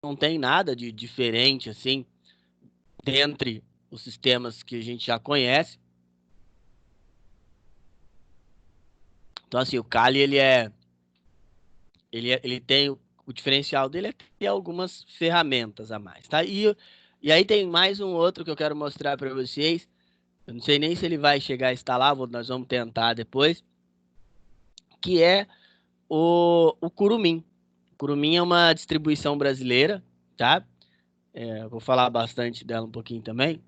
não tem nada de diferente, assim, dentre os sistemas que a gente já conhece. Então, assim, o Kali, ele tem o diferencial dele é ter algumas ferramentas a mais, tá? E aí tem mais um outro que eu quero mostrar para vocês. Eu não sei nem se ele vai chegar a instalar, nós vamos tentar depois, que é o Kurumin. O Kurumin é uma distribuição brasileira, tá? Eu vou falar bastante dela um pouquinho também.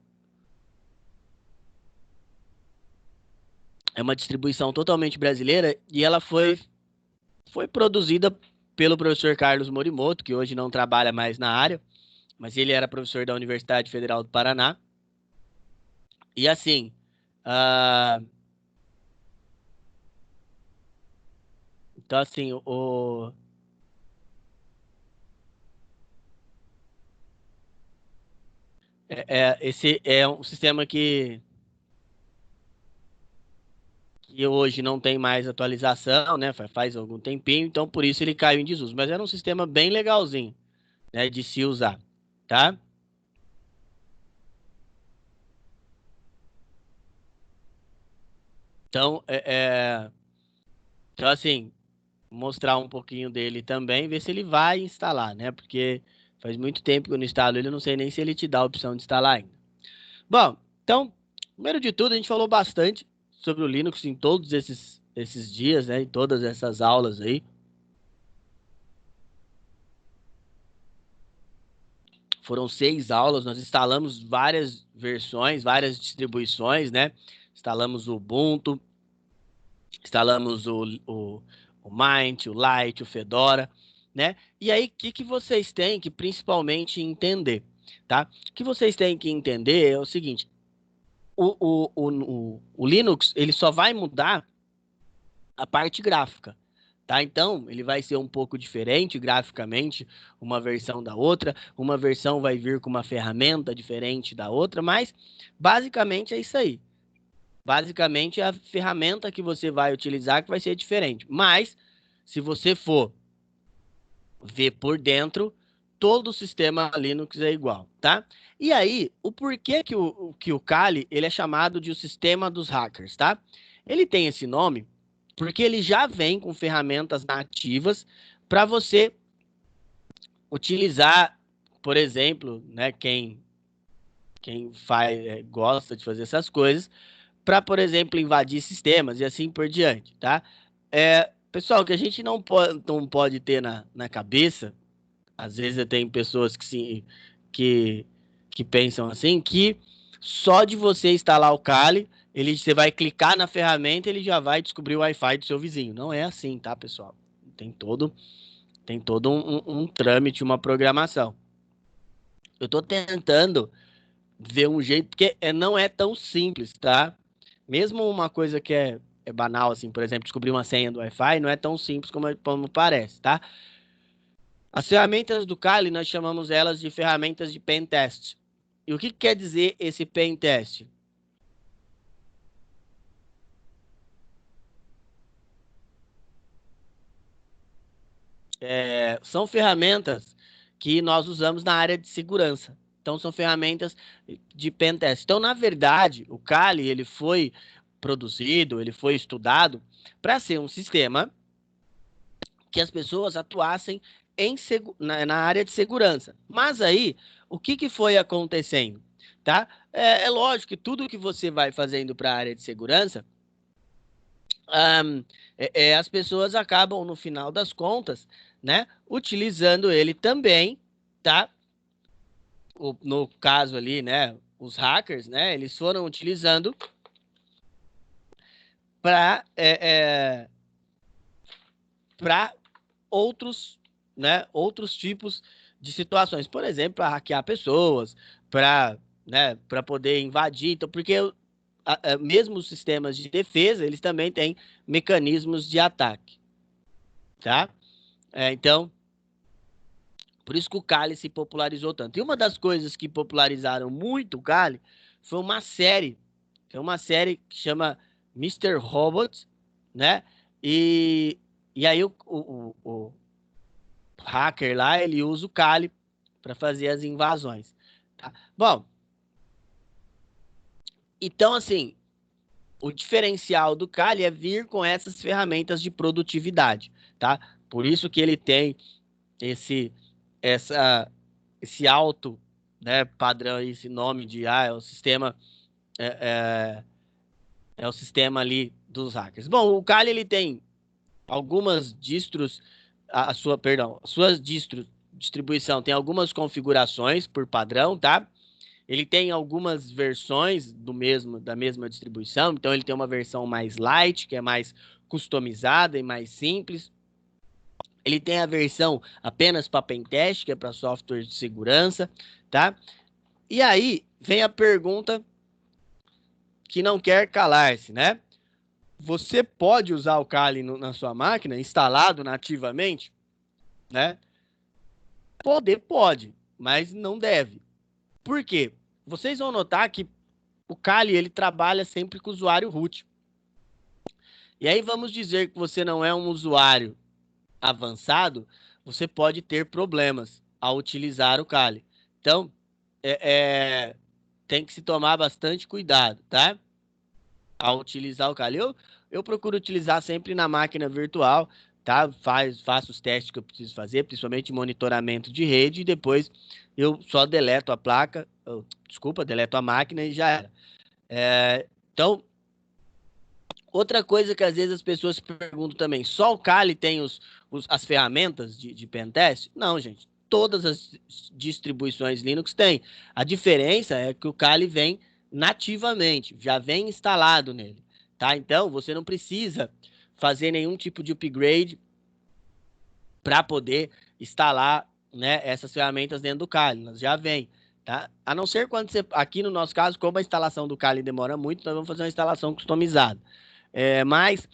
É uma distribuição totalmente brasileira e ela foi produzida pelo professor Carlos Morimoto, que hoje não trabalha mais na área, mas ele era professor da Universidade Federal do Paraná. E assim, uh, então assim, esse é um sistema que hoje não tem mais atualização, né? Faz algum tempinho, então por isso ele caiu em desuso. Mas era um sistema bem legalzinho, né, de se usar, tá? Então, então assim, mostrar um pouquinho dele também, ver se ele vai instalar, né? Porque faz muito tempo que eu não instalo ele, eu não sei nem se ele te dá a opção de instalar ainda. Bom, então, primeiro de tudo, a gente falou bastante sobre o Linux em todos esses dias, né? Em todas essas aulas aí. Foram 6 aulas, nós instalamos várias versões, várias distribuições, né? Instalamos o Ubuntu, instalamos o Mint, o Lite, o Fedora, né? E aí, o que vocês têm que principalmente entender, tá? O que vocês têm que entender é o seguinte, o Linux, ele só vai mudar a parte gráfica, tá? Então, ele vai ser um pouco diferente graficamente, uma versão da outra, uma versão vai vir com uma ferramenta diferente da outra, mas basicamente é isso aí. Basicamente, é a ferramenta que você vai utilizar que vai ser diferente. Mas, se você for ver por dentro, todo o sistema Linux é igual, tá? E aí, o porquê que o Kali ele é chamado de o sistema dos hackers, tá? Ele tem esse nome porque ele já vem com ferramentas nativas para você utilizar, por exemplo, né, quem faz, gosta de fazer essas coisas, para, por exemplo, invadir sistemas e assim por diante, tá? Pessoal, o que a gente não pode ter na cabeça, às vezes tem pessoas que, que pensam assim, que só de você instalar o Kali, você vai clicar na ferramenta e ele já vai descobrir o Wi-Fi do seu vizinho. Não é assim, tá, pessoal? Tem todo, tem todo um trâmite, uma programação. Eu estou tentando ver um jeito, porque não é tão simples, tá? Mesmo uma coisa que é banal, assim, por exemplo, descobrir uma senha do Wi-Fi, não é tão simples como parece, tá? As ferramentas do Kali, nós chamamos elas de ferramentas de pen test. E o que quer dizer esse pen test? São ferramentas que nós usamos na área de segurança. Então, são ferramentas de pen test. Então, na verdade, o Kali, ele foi produzido, ele foi estudado para ser um sistema que as pessoas atuassem na área de segurança. Mas aí, o que foi acontecendo? Tá? Lógico que tudo que você vai fazendo para a área de segurança, um, as pessoas acabam, no final das contas, né, utilizando ele também, tá? No caso ali, né, os hackers, né, eles foram utilizando para para outros, né, outros tipos de situações, por exemplo, para hackear pessoas, para poder invadir, então, porque mesmo os sistemas de defesa, eles também têm mecanismos de ataque, tá? Então, por isso que o Kali se popularizou tanto. E uma das coisas que popularizaram muito o Kali foi uma série que chama Mr. Robot, né? E aí o hacker lá, ele usa o Kali para fazer as invasões. Tá? Bom, então assim, o diferencial do Kali é vir com essas ferramentas de produtividade, tá? Por isso que ele tem esse esse alto, né, padrão, esse nome de é o sistema é, é o sistema ali dos hackers. Bom, o Kali ele tem algumas distros, a sua distribuição tem algumas configurações por padrão, tá? Ele tem algumas versões da mesma distribuição, então ele tem uma versão mais light, que é mais customizada e mais simples. Ele tem a versão apenas para pentest, que é para software de segurança, tá? E aí vem a pergunta que não quer calar-se, né? Você pode usar o Kali na sua máquina, instalado nativamente, né? Poder pode, mas não deve. Por quê? Vocês vão notar que o Kali ele trabalha sempre com o usuário root. E aí vamos dizer que você não é um usuário avançado, você pode ter problemas ao utilizar o Kali. Então, tem que se tomar bastante cuidado, tá? Ao utilizar o Kali. Eu procuro utilizar sempre na máquina virtual, tá? Faço os testes que eu preciso fazer, principalmente monitoramento de rede, e depois eu só deleto a placa, deleto a máquina e já era. Então, outra coisa que às vezes as pessoas se perguntam também, só o Kali tem as ferramentas de pentest? Não, gente. Todas as distribuições Linux têm. A diferença é que o Kali vem nativamente, já vem instalado nele, tá? Então, você não precisa fazer nenhum tipo de upgrade para poder instalar, né, essas ferramentas dentro do Kali. Elas já vêm, tá? A não ser quando você, aqui no nosso caso, como a instalação do Kali demora muito, nós vamos fazer uma instalação customizada. Mas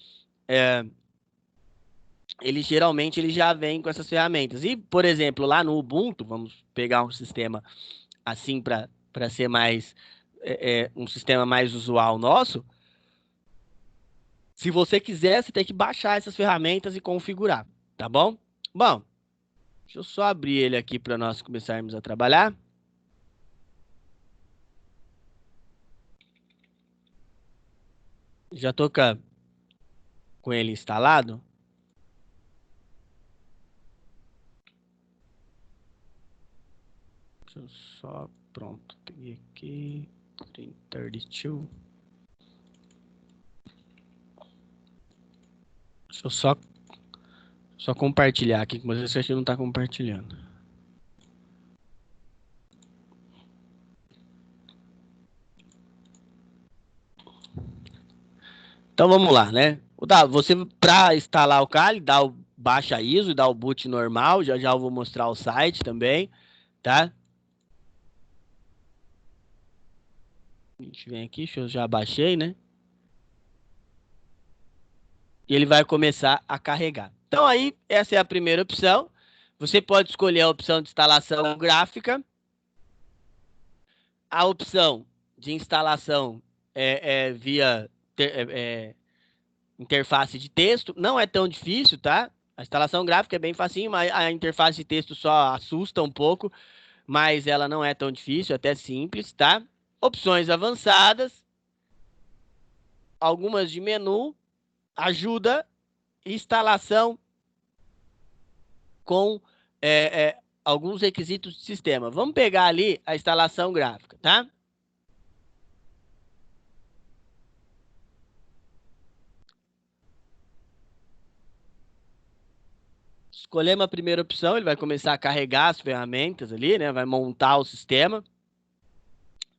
ele geralmente ele já vem com essas ferramentas. E, por exemplo, lá no Ubuntu, vamos pegar um sistema assim para ser mais um sistema mais usual nosso. Se você quiser, você tem que baixar essas ferramentas e configurar, tá bom? Bom, deixa eu só abrir ele aqui para nós começarmos a trabalhar. Já tô com ele instalado. Deixa eu só, pronto, peguei aqui, 32. Deixa eu só compartilhar aqui, mas esse aqui não está compartilhando. Então vamos lá, né? Você para instalar o Kali, dá o baixa ISO e dá o boot normal. Já eu vou mostrar o site também, tá? A gente vem aqui, eu já baixei, né? E ele vai começar a carregar. Então aí, essa é a primeira opção. Você pode escolher a opção de instalação gráfica. A opção de instalação via interface de texto. Não é tão difícil, tá? A instalação gráfica é bem facinho, mas a interface de texto só assusta um pouco, mas ela não é tão difícil, até simples, tá? Opções avançadas, algumas de menu, ajuda, instalação com alguns requisitos de sistema. Vamos pegar ali a instalação gráfica, tá? Escolhemos a primeira opção, ele vai começar a carregar as ferramentas ali, né? Vai montar o sistema.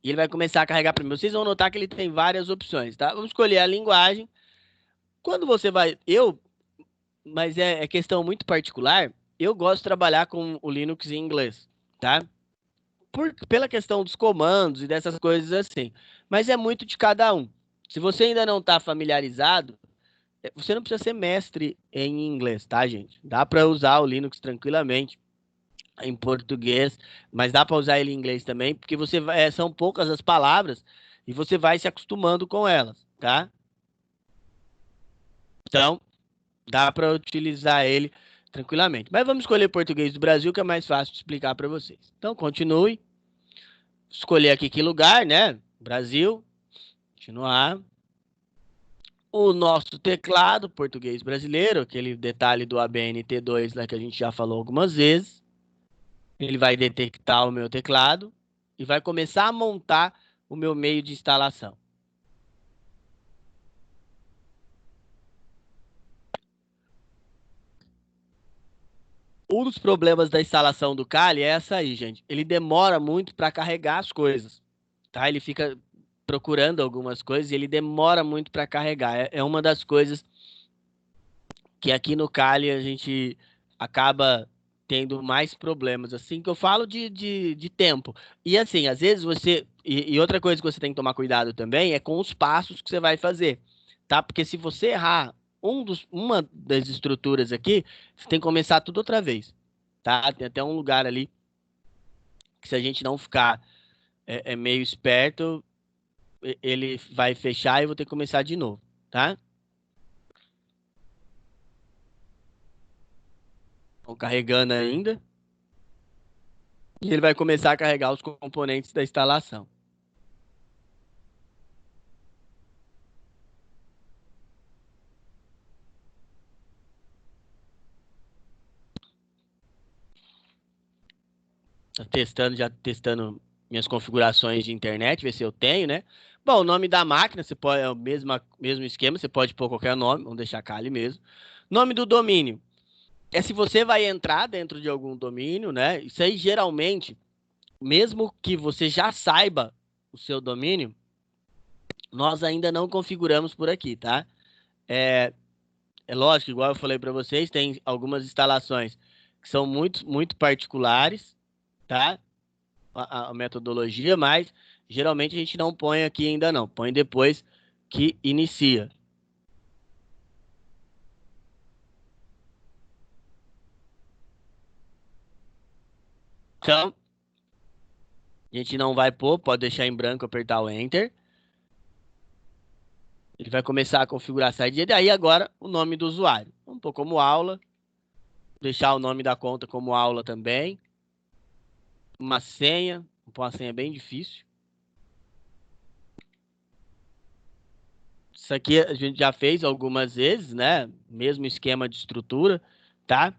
E ele vai começar a carregar primeiro. Vocês vão notar que ele tem várias opções, tá? Vamos escolher a linguagem. Quando você vai... mas é questão muito particular, eu gosto de trabalhar com o Linux em inglês, tá? Pela questão dos comandos e dessas coisas assim. Mas é muito de cada um. Se você ainda não está familiarizado, você não precisa ser mestre em inglês, tá, gente? Dá para usar o Linux tranquilamente em português, mas dá para usar ele em inglês também, porque são poucas as palavras e você vai se acostumando com elas, tá? Então, dá para utilizar ele tranquilamente. Mas vamos escolher português do Brasil, que é mais fácil de explicar para vocês. Então, continue. Escolher aqui que lugar, né? Brasil. Continuar. O nosso teclado, português brasileiro, aquele detalhe do ABNT2 lá que a gente já falou algumas vezes. Ele vai detectar o meu teclado e vai começar a montar o meu meio de instalação. Um dos problemas da instalação do Kali é essa aí, gente. Ele demora muito para carregar as coisas, tá? Ele fica procurando algumas coisas e ele demora muito para carregar. É uma das coisas que aqui no Kali a gente acaba tendo mais problemas, assim, que eu falo de tempo. E assim, às vezes você. E outra coisa que você tem que tomar cuidado também é com os passos que você vai fazer, tá? Porque se você errar uma das estruturas aqui, você tem que começar tudo outra vez, tá? Tem até um lugar ali que se a gente não ficar meio esperto, ele vai fechar e eu vou ter que começar de novo, tá? Estão carregando ainda. E ele vai começar a carregar os componentes da instalação. Tá testando, já testando minhas configurações de internet, ver se eu tenho, né? Bom, o nome da máquina, você pode, é o mesmo esquema, você pode pôr qualquer nome, vamos deixar Kali mesmo. Nome do domínio. É se você vai entrar dentro de algum domínio, né? Isso aí geralmente, mesmo que você já saiba o seu domínio, nós ainda não configuramos por aqui, tá? É, é lógico, igual eu falei para vocês, tem algumas instalações que são muito particulares, tá? A metodologia, mas geralmente a gente não põe aqui ainda não, põe depois que inicia. Então, a gente não vai pôr, pode deixar em branco, apertar o Enter. Ele vai começar a configurar a saída. E daí agora o nome do usuário. Vamos pôr como aula, deixar o nome da conta como aula também. Uma senha, vamos pôr uma senha bem difícil. Isso aqui a gente já fez algumas vezes, né? Mesmo esquema de estrutura, tá?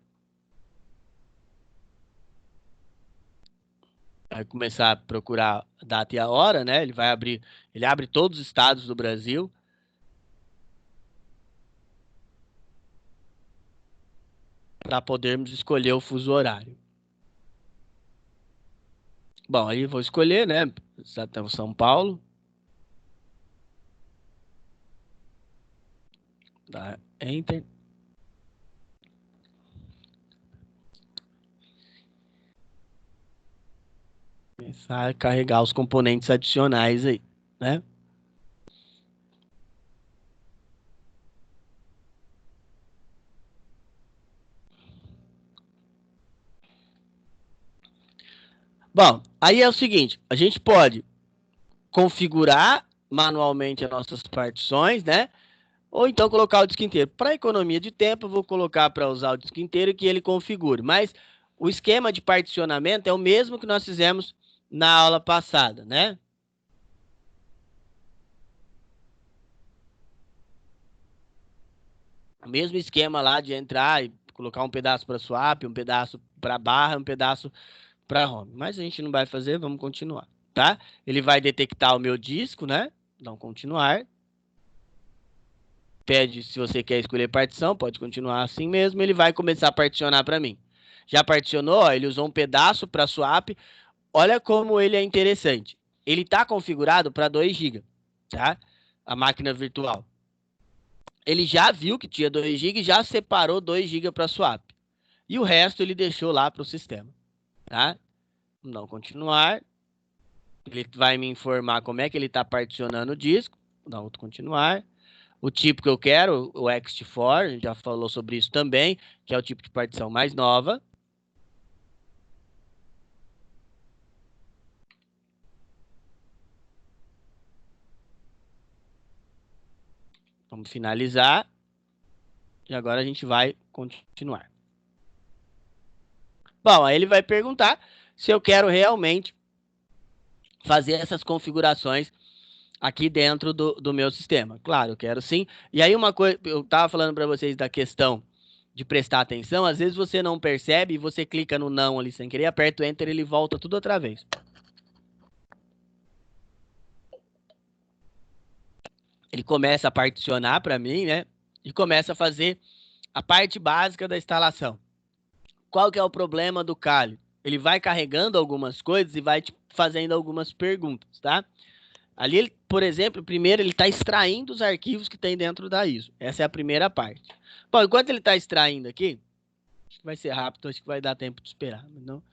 Vai começar a procurar a data e a hora, né? Ele abre todos os estados do Brasil para podermos escolher o fuso horário. Bom, aí vou escolher, né? São Paulo, tá? Enter. Começar a carregar os componentes adicionais aí, né? Bom, aí é o seguinte, a gente pode configurar manualmente as nossas partições, né? Ou então colocar o disco inteiro. Para economia de tempo, eu vou colocar para usar o disco inteiro e que ele configure. Mas o esquema de particionamento é o mesmo que nós fizemos na aula passada, né? O mesmo esquema lá de entrar e colocar um pedaço para swap, um pedaço para barra, um pedaço para home. Mas a gente não vai fazer, vamos continuar, tá? Ele vai detectar o meu disco, né? Então, continuar. Pede se você quer escolher partição, pode continuar assim mesmo. Ele vai começar a particionar para mim. Já particionou? Ó, ele usou um pedaço para swap. Olha como ele é interessante. Ele está configurado para 2 GB, tá? A máquina virtual. Ele já viu que tinha 2 GB e já separou 2 GB para swap. E o resto ele deixou lá para o sistema, tá? Não continuar. Ele vai me informar como é que ele está particionando o disco. Não continuar. O tipo que eu quero, o ext4, a gente já falou sobre isso também, que é o tipo de partição mais nova. Vamos finalizar. E agora a gente vai continuar. Bom, aí ele vai perguntar se eu quero realmente fazer essas configurações aqui dentro do meu sistema. Claro, eu quero sim. E aí uma coisa, eu estava falando para vocês da questão de prestar atenção, às vezes você não percebe e você clica no não ali sem querer, aperta o Enter e ele volta tudo outra vez. Ele começa a particionar para mim, né? E começa a fazer a parte básica da instalação. Qual que é o problema do Kali? Ele vai carregando algumas coisas e vai te fazendo algumas perguntas, tá? Ali, ele, por exemplo, primeiro ele está extraindo os arquivos que tem dentro da ISO. Essa é a primeira parte. Bom, enquanto ele está extraindo aqui, acho que vai ser rápido, acho que vai dar tempo de esperar. Não?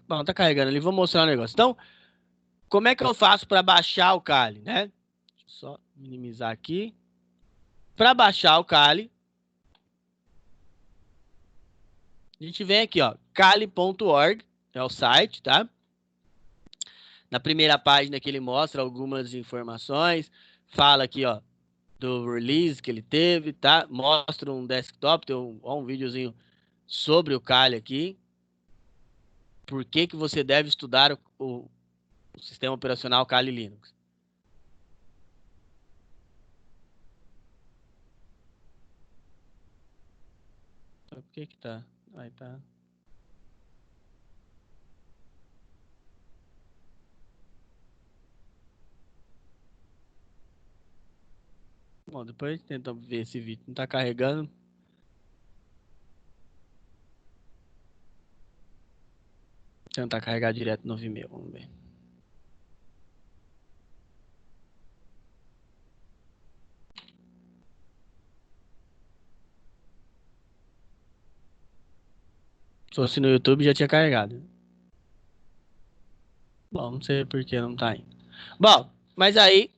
Bom, tá carregando ali. Vou mostrar um negócio. Então, como é que eu faço para baixar o Kali, né? Deixa eu só minimizar aqui. Para baixar o Kali, a gente vem aqui, ó, kali.org, é o site, tá? Na primeira página que ele mostra algumas informações, fala aqui, ó, do release que ele teve, tá? Mostra um desktop, tem um videozinho sobre o Kali aqui. Por que que você deve estudar o sistema operacional Kali Linux? Por que que tá? Aí tá. Bom, depois tenta ver esse vídeo. Não tá carregando. Tentar carregar direto no Vimeo, vamos ver. Se fosse no YouTube já tinha carregado. Bom, não sei por que não tá indo. Bom, mas aí,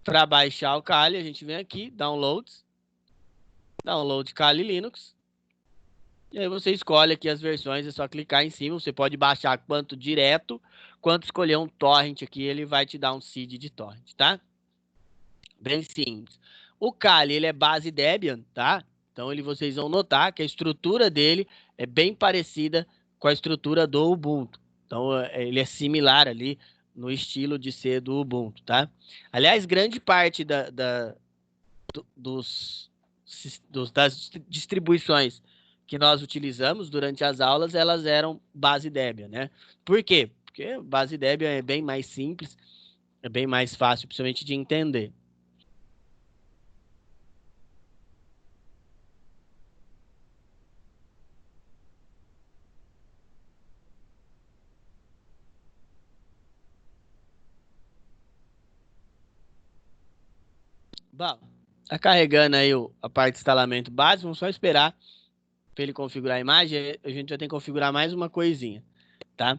para baixar o Kali, a gente vem aqui, downloads, download Kali Linux. E aí você escolhe aqui as versões, é só clicar em cima. Você pode baixar quanto direto, quanto escolher um torrent aqui, ele vai te dar um seed de torrent, tá? Bem simples. O Kali, ele é base Debian, tá? Então vocês vão notar que a estrutura dele é bem parecida com a estrutura do Ubuntu. Então ele é similar ali no estilo de ser do Ubuntu, tá? Aliás, grande parte das distribuições que nós utilizamos durante as aulas, elas eram base Debian, né? Por quê? Porque base Debian é bem mais simples, é bem mais fácil, principalmente de entender. Bom, tá carregando aí a parte de instalamento básico, vamos só esperar para ele configurar a imagem, a gente já tem que configurar mais uma coisinha, tá?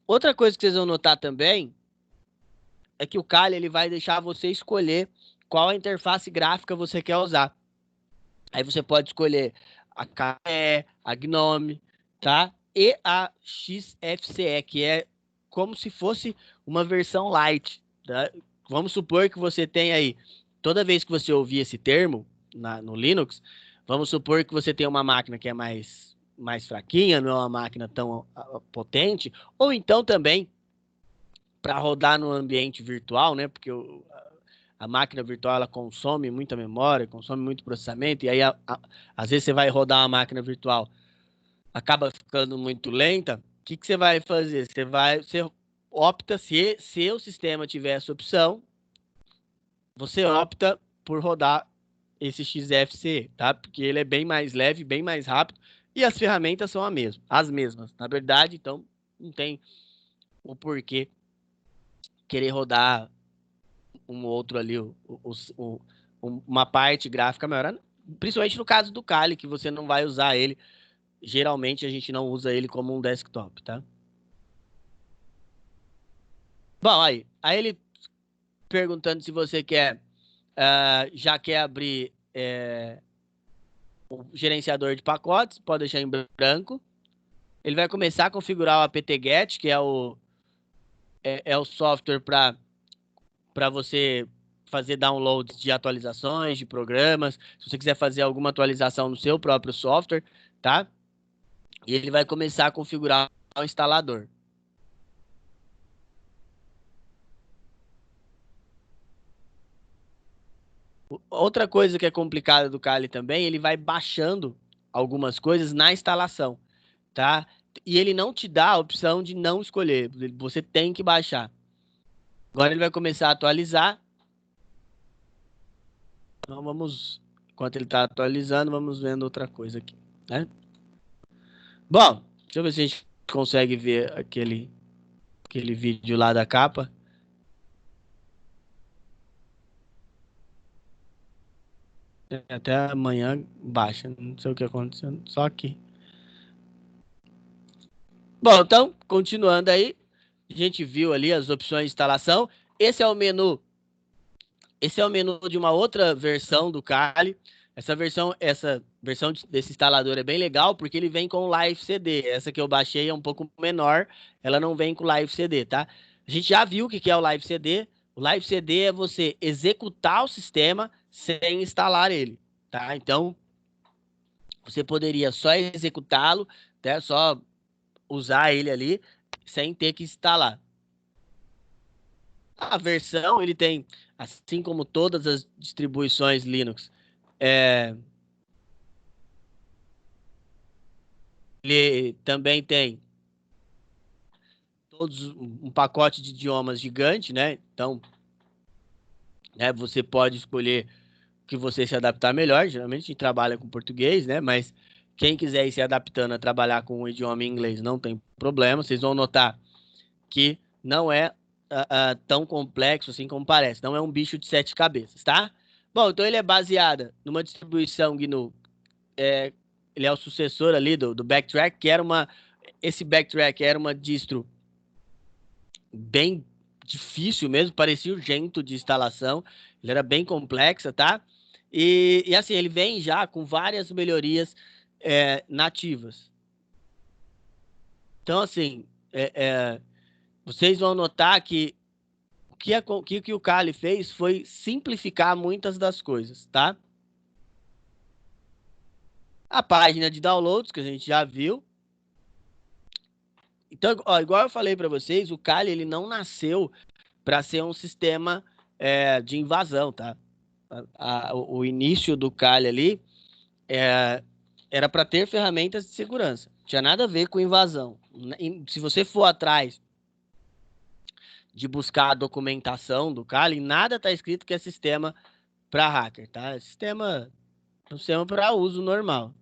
Outra coisa que vocês vão notar também é que o Kali ele vai deixar você escolher qual a interface gráfica você quer usar. Aí você pode escolher a KDE, a GNOME, tá? E a XFCE, que é como se fosse uma versão light, tá? Vamos supor que você tem aí, toda vez que você ouvir esse termo no Linux, vamos supor que você tem uma máquina que é mais fraquinha, não é uma máquina tão potente, ou então também para rodar no ambiente virtual, né? Porque a máquina virtual ela consome muita memória, consome muito processamento, e aí às vezes você vai rodar uma máquina virtual, acaba ficando muito lenta. O que você vai fazer? Você opta, se o sistema tiver essa opção, você opta por rodar esse XFCE, tá? Porque ele é bem mais leve, bem mais rápido, e as ferramentas são as mesmas. Na verdade, então, não tem o porquê querer rodar um outro ali, uma parte gráfica maior. Principalmente no caso do Kali, que você não vai usar ele. Geralmente a gente não usa ele como um desktop, tá? Bom, aí ele perguntando se você quer já quer abrir o gerenciador de pacotes, pode deixar em branco. Ele vai começar a configurar o apt-get, que é o software para você fazer downloads de atualizações, de programas, se você quiser fazer alguma atualização no seu próprio software, tá? E ele vai começar a configurar o instalador. Outra coisa que é complicada do Kali também, ele vai baixando algumas coisas na instalação, tá? E ele não te dá a opção de não escolher, você tem que baixar. Agora ele vai começar a atualizar. Então vamos, enquanto ele está atualizando, vamos vendo outra coisa aqui, né? Bom, deixa eu ver se a gente consegue ver aquele vídeo lá da capa. Até amanhã baixa, não sei o que aconteceu, só aqui. Bom, então, continuando aí, a gente viu ali as opções de instalação. Esse é o menu. Esse é o menu de uma outra versão do Kali. Essa versão desse instalador é bem legal porque ele vem com Live CD. Essa que eu baixei é um pouco menor, ela não vem com Live CD, tá? A gente já viu o que é o Live CD. O Live CD é você executar o sistema sem instalar ele, tá? Então, você poderia só executá-lo, né? Só usar ele ali sem ter que instalar. A versão, ele tem, assim como todas as distribuições Linux, ele também tem todos um pacote de idiomas gigante, né? Então, né, você pode escolher o que você se adaptar melhor. Geralmente a gente trabalha com português, né? Mas quem quiser ir se adaptando a trabalhar com o idioma em inglês não tem problema. Vocês vão notar que não é tão complexo assim como parece. Não é um bicho de 7 cabeças, tá? Bom, então ele é baseado numa distribuição GNU. Ele é o sucessor ali do Backtrack, que era uma... Esse Backtrack era uma distro bem difícil mesmo, parecia urgente de instalação. Ele era bem complexa, tá? E assim, ele vem já com várias melhorias nativas. Então, assim, vocês vão notar que que o Kali fez foi simplificar muitas das coisas, tá? A página de downloads, que a gente já viu. Então, ó, igual eu falei para vocês, o Kali ele não nasceu para ser um sistema de invasão, tá? O início do Kali ali era para ter ferramentas de segurança. Não tinha nada a ver com invasão. Se você for atrás de buscar a documentação do Kali, nada está escrito que é sistema para hacker, tá? É um sistema para uso normal.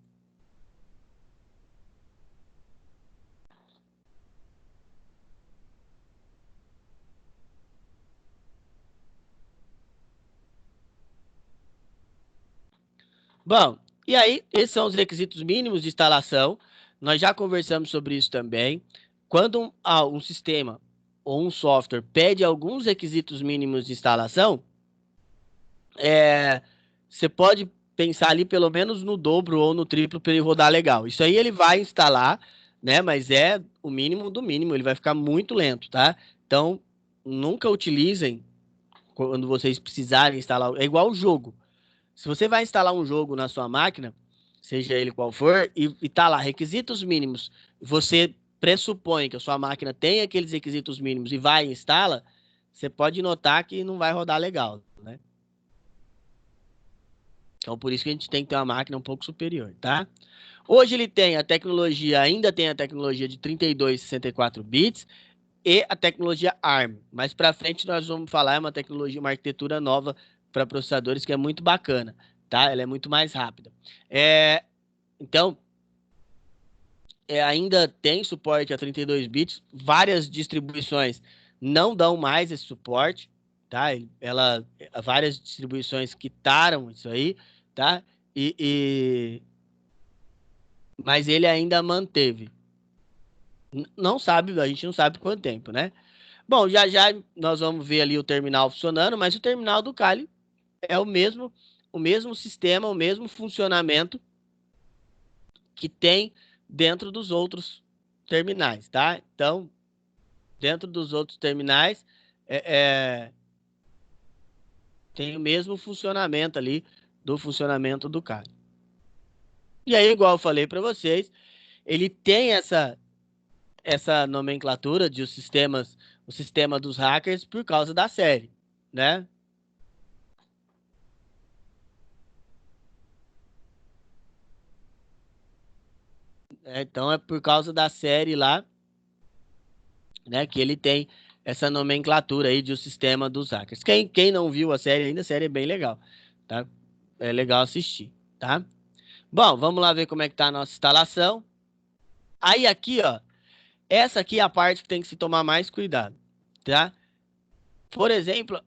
Bom, e aí, esses são os requisitos mínimos de instalação. Nós já conversamos sobre isso também. Quando um sistema ou um software pede alguns requisitos mínimos de instalação, você pode pensar ali pelo menos no dobro ou no triplo para ele rodar legal. Isso aí ele vai instalar, né? Mas é o mínimo do mínimo, ele vai ficar muito lento, tá? Então, nunca utilizem quando vocês precisarem instalar. É igual o jogo. Se você vai instalar um jogo na sua máquina, seja ele qual for, e tá lá, requisitos mínimos, você pressupõe que a sua máquina tem aqueles requisitos mínimos e vai e instala, você pode notar que não vai rodar legal, né? Então, por isso que a gente tem que ter uma máquina um pouco superior, tá? Hoje ele tem a tecnologia, ainda tem a tecnologia de 32 e 64 bits e a tecnologia ARM. Mais para frente nós vamos falar, é uma tecnologia, uma arquitetura nova para processadores que é muito bacana, tá? Ela é muito mais rápida. Então, ainda tem suporte a 32 bits, várias distribuições não dão mais esse suporte, tá? Várias distribuições quitaram isso aí, tá? Mas ele ainda manteve. Não sabe, a gente não sabe quanto tempo, né? Bom, já já nós vamos ver ali o terminal funcionando, mas o terminal do Kali é o mesmo sistema, o mesmo funcionamento que tem dentro dos outros terminais, tá? Então, dentro dos outros terminais, tem o mesmo funcionamento ali do funcionamento do Kali. E aí, igual eu falei para vocês, ele tem essa nomenclatura de os sistemas, o sistema dos hackers por causa da série, né? Então é por causa da série lá, né, que ele tem essa nomenclatura aí de o sistema dos hackers. Quem não viu a série ainda, a série é bem legal, tá? É legal assistir, tá? Bom, vamos lá ver como é que tá a nossa instalação. Aí aqui, ó, essa aqui é a parte que tem que se tomar mais cuidado, tá? Por exemplo,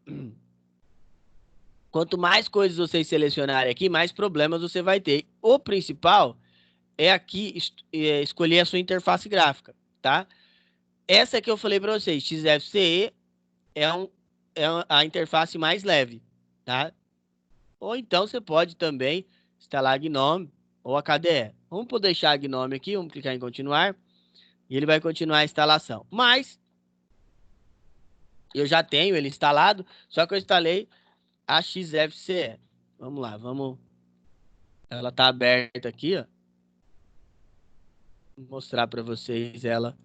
quanto mais coisas vocês selecionarem aqui, mais problemas você vai ter. O principal é aqui escolher a sua interface gráfica, tá? Essa que eu falei para vocês, XFCE, é, um, a interface mais leve, tá? Ou então você pode também instalar Gnome ou a KDE. Vamos por deixar Gnome aqui, vamos clicar em continuar e ele vai continuar a instalação. Mas eu já tenho ele instalado, só que eu instalei a XFCE. Vamos lá, vamos. Ela tá aberta aqui, ó. Vou mostrar para vocês, ela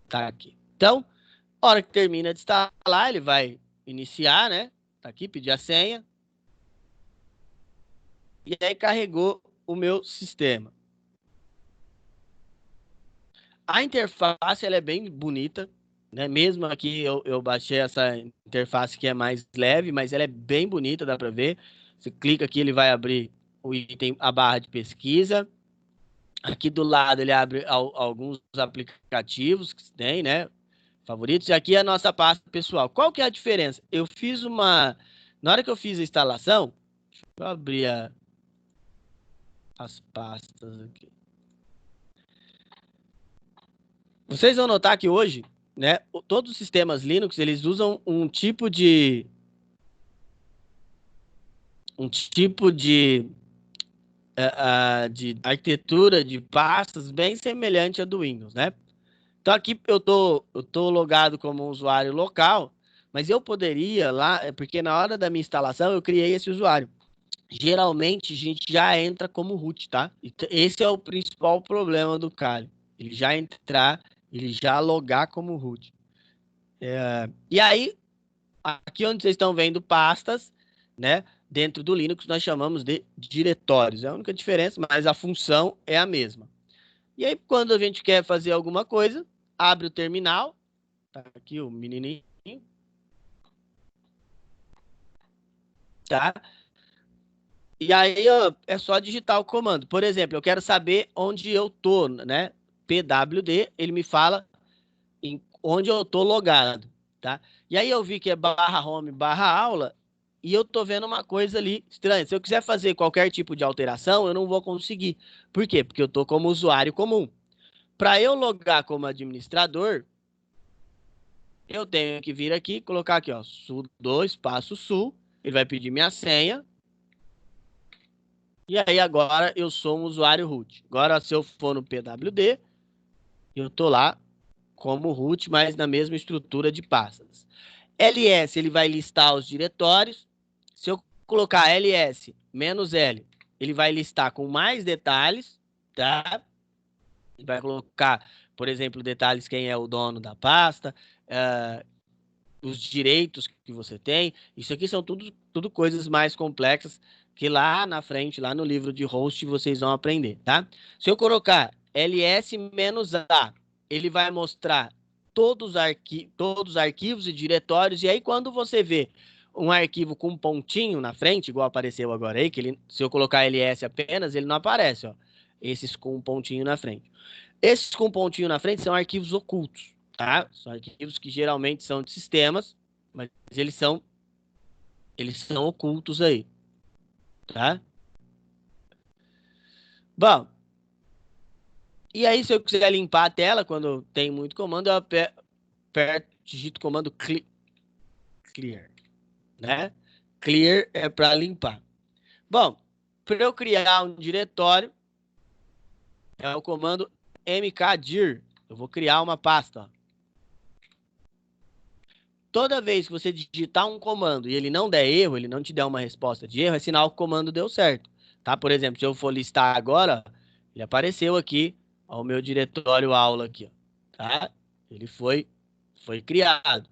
tá aqui. Então, hora que termina de instalar, ele vai iniciar, né? Tá aqui, pedir a senha. E aí carregou o meu sistema. A interface ela é bem bonita, né? Mesmo aqui eu baixei essa interface que é mais leve, mas ela é bem bonita, dá para ver. Você clica aqui, ele vai abrir o item, a barra de pesquisa. Aqui do lado ele abre alguns aplicativos que tem, né? Favoritos. E aqui é a nossa pasta pessoal. Qual que é a diferença? Eu fiz uma... Na hora que eu fiz a instalação, deixa eu abrir as pastas aqui. Vocês vão notar que hoje, né, todos os sistemas Linux, eles usam um tipo de arquitetura de pastas bem semelhante à do Windows, né? Então aqui eu tô logado como um usuário local, mas eu poderia lá, porque na hora da minha instalação eu criei esse usuário. Geralmente a gente já entra como root, tá? Esse é o principal problema do Kali. Ele já entrar, ele já logar como root. E aí, aqui onde vocês estão vendo pastas, né? Dentro do Linux nós chamamos de diretórios. É a única diferença, mas a função é a mesma. E aí, quando a gente quer fazer alguma coisa, abre o terminal. Tá aqui o menininho, tá? E aí, ó, é só digitar o comando. Por exemplo, eu quero saber onde eu tô, né? PWD, ele me fala onde eu tô logado, tá? E aí eu vi que é barra home, barra aula, e eu tô vendo uma coisa ali estranha. Se eu quiser fazer qualquer tipo de alteração, eu não vou conseguir. Por quê? Porque eu tô como usuário comum. Para eu logar como administrador, eu tenho que vir aqui, colocar aqui, ó, sudo espaço sul, ele vai pedir minha senha, e aí agora eu sou um usuário root. Agora, se eu for no PWD, eu tô lá como root, mas na mesma estrutura de pastas. ls, ele vai listar os diretórios. Se eu colocar ls -l, ele vai listar com mais detalhes, tá? Ele vai colocar, por exemplo, detalhes quem é o dono da pasta, os direitos que você tem. Isso aqui são tudo coisas mais complexas que lá na frente, lá no livro de host, vocês vão aprender, tá? Se eu colocar ls-a, ele vai mostrar todos os arquivos e diretórios, e aí quando você vê um arquivo com um pontinho na frente, igual apareceu agora aí, que ele, se eu colocar ls apenas, ele não aparece, ó. Esses com um pontinho na frente. Esses com pontinho na frente são arquivos ocultos, tá? São arquivos que geralmente são de sistemas, mas eles são ocultos aí, tá? Bom, e aí se eu quiser limpar a tela, quando tem muito comando, eu aperto, digito o comando clear, né? clear é para limpar. Bom, para eu criar um diretório, é o comando mkdir. Eu vou criar uma pasta. Ó. Toda vez que você digitar um comando e ele não der erro, ele não te der uma resposta de erro, é sinal que o comando deu certo. Tá? Por exemplo, se eu for listar agora, ele apareceu aqui, ó, o meu diretório aula aqui. Ó, tá? Ele foi criado.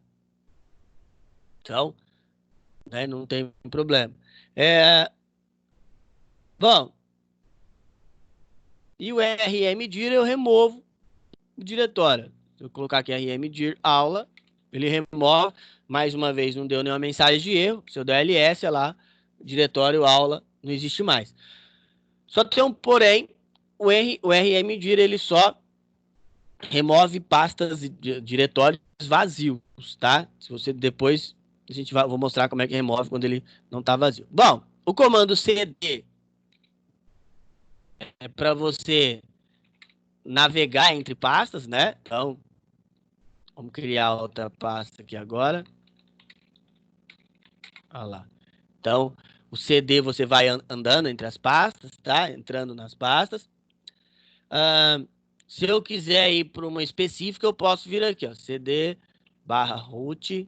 Então, né, não tem problema. Bom, e o rmdir eu removo o diretório. Se eu colocar aqui rmdir aula, ele remove. Mais uma vez, não deu nenhuma mensagem de erro. Se eu der ls, é lá, diretório aula não existe mais. Só tem um porém, o rmdir ele só remove pastas e diretórios vazios, tá? Se você depois vou mostrar como é que remove quando ele não está vazio. Bom, o comando cd é para você navegar entre pastas, né? Então, vamos criar outra pasta aqui agora. Olha lá. Então, o CD você vai andando entre as pastas, tá? Entrando nas pastas. Se eu quiser ir para uma específica, eu posso vir aqui, ó. CD /root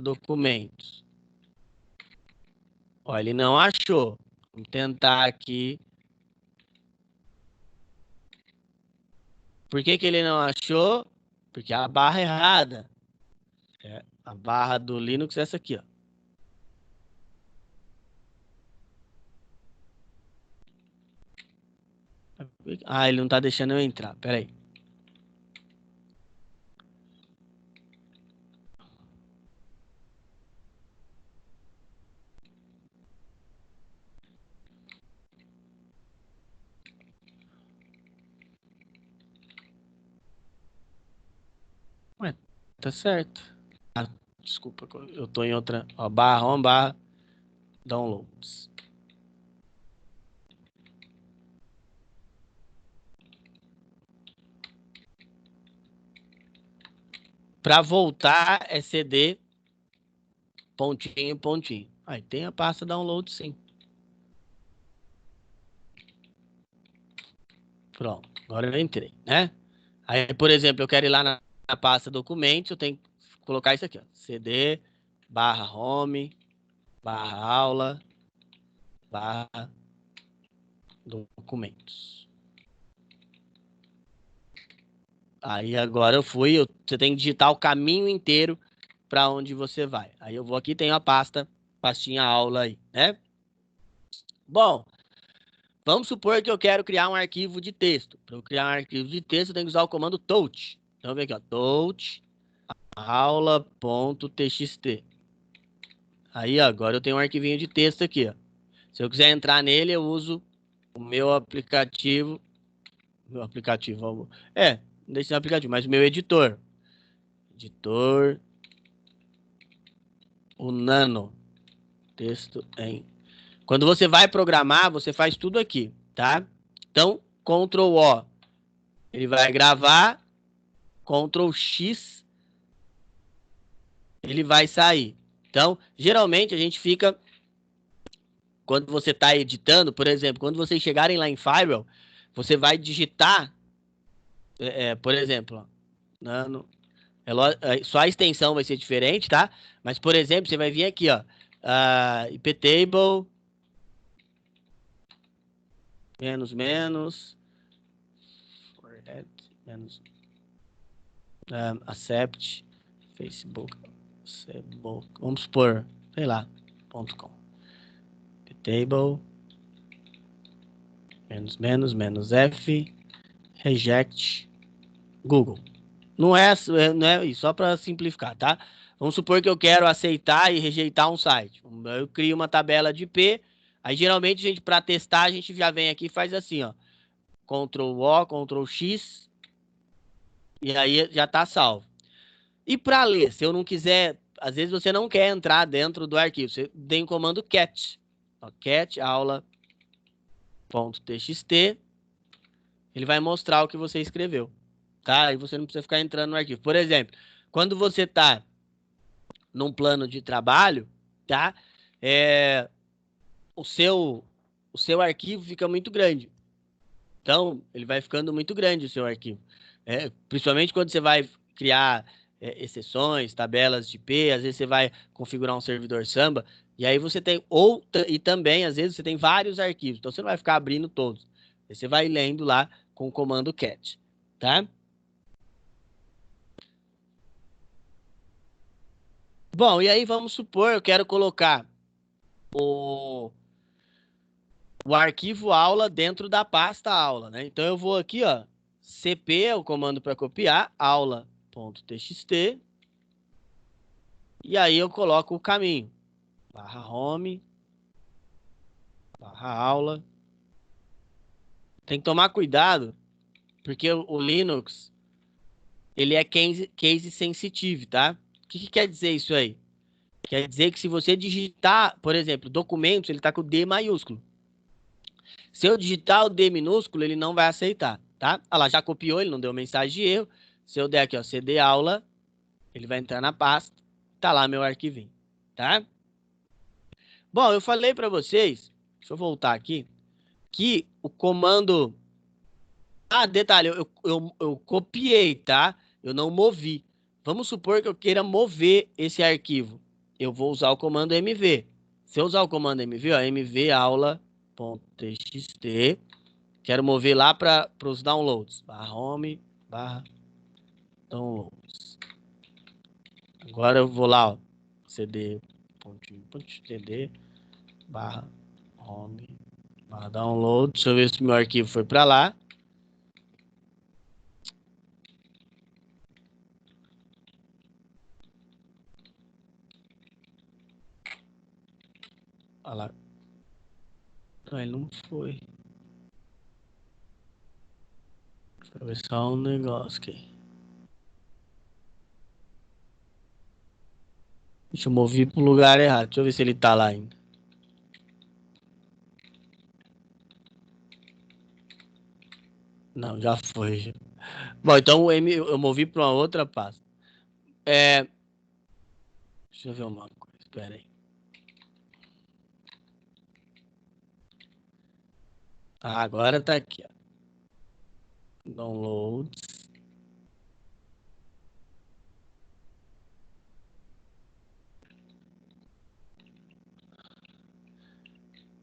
/documentos. Ó, ele não achou. Vamos tentar aqui. Por que que ele não achou? Porque a barra errada. A barra do Linux é essa aqui, ó. Ah, ele não tá deixando eu entrar. Pera aí. Ué, tá certo. Ah, desculpa, eu tô em outra. Ó, barra, on, barra, downloads. Para voltar é CD pontinho, pontinho. Aí tem a pasta download, sim. Pronto, agora eu entrei, né? Aí, por exemplo, eu quero ir lá na pasta documentos, eu tenho que colocar isso aqui, ó. CD /home /aula /documentos. Aí agora você tem que digitar o caminho inteiro para onde você vai. Aí eu vou aqui, tem a pastinha aula aí, né? Bom, vamos supor que eu quero criar um arquivo de texto. Para eu criar um arquivo de texto, eu tenho que usar o comando touch. Então, vem aqui, ó, touch aula.txt. Aí, agora eu tenho um arquivinho de texto aqui, ó. Se eu quiser entrar nele, eu uso o meu aplicativo. Não deixa ser aplicativo, mas o meu editor. Editor, o Nano. Texto em. Quando você vai programar, você faz tudo aqui, tá? Então, Ctrl O, ele vai gravar. Ctrl X, ele vai sair. Então, geralmente a gente fica, quando você está editando, por exemplo, quando vocês chegarem lá em Firewall, você vai digitar, por exemplo, Nano, só a extensão vai ser diferente, tá? Mas, por exemplo, você vai vir aqui, ó, iptable, menos, accept, Facebook, vamos supor, sei lá, .com. Table, -f, reject, Google. Não é isso, só para simplificar, tá? Vamos supor que eu quero aceitar e rejeitar um site. Eu crio uma tabela de IP, aí geralmente, gente, para testar, a gente já vem aqui e faz assim, ó. Ctrl O, Ctrl X, e aí já tá salvo. E para ler, se eu não quiser, às vezes você não quer entrar dentro do arquivo, você tem o comando cat. Ó, cat aula.txt, ele vai mostrar o que você escreveu, tá? E você não precisa ficar entrando no arquivo. Por exemplo, quando você tá num plano de trabalho, tá? o seu arquivo fica muito grande. Então, ele vai ficando muito grande o seu arquivo. Principalmente quando você vai criar exceções, tabelas de IP, às vezes você vai configurar um servidor Samba, e aí você tem, e também, às vezes, você tem vários arquivos, então você não vai ficar abrindo todos. Aí você vai lendo lá com o comando cat, tá? Bom, e aí vamos supor, eu quero colocar o arquivo aula dentro da pasta aula, né? Então eu vou aqui, ó, cp é o comando para copiar, aula.txt, e aí eu coloco o caminho, /home, /aula. Tem que tomar cuidado, porque o Linux, ele é case sensitive, tá? O que quer dizer isso aí? Quer dizer que se você digitar, por exemplo, documentos, ele tá com o D maiúsculo. Se eu digitar o D minúsculo, ele não vai aceitar, tá? Ah lá, já copiou, ele não deu mensagem de erro. Se eu der aqui, ó, cd aula, ele vai entrar na pasta, tá lá meu arquivinho, tá? Bom, eu falei para vocês, deixa eu voltar aqui, que o comando... Ah, detalhe, eu copiei, tá? Eu não movi. Vamos supor que eu queira mover esse arquivo. Eu vou usar o comando mv. Se eu usar o comando mv, ó, mv aula.txt, quero mover lá para os downloads. /home, /downloads. Agora eu vou lá, ó, cd, cd, /home, /download. Deixa eu ver se meu arquivo foi para lá. Olha lá. Não, ele não foi. Deixa eu ver só um negócio aqui. Deixa eu mover pro lugar errado. Deixa eu ver se ele tá lá ainda. Não, já foi. Já. Bom, então eu movi para uma outra pasta. Deixa eu ver uma coisa. Espera aí. Ah, agora tá aqui, ó. Downloads.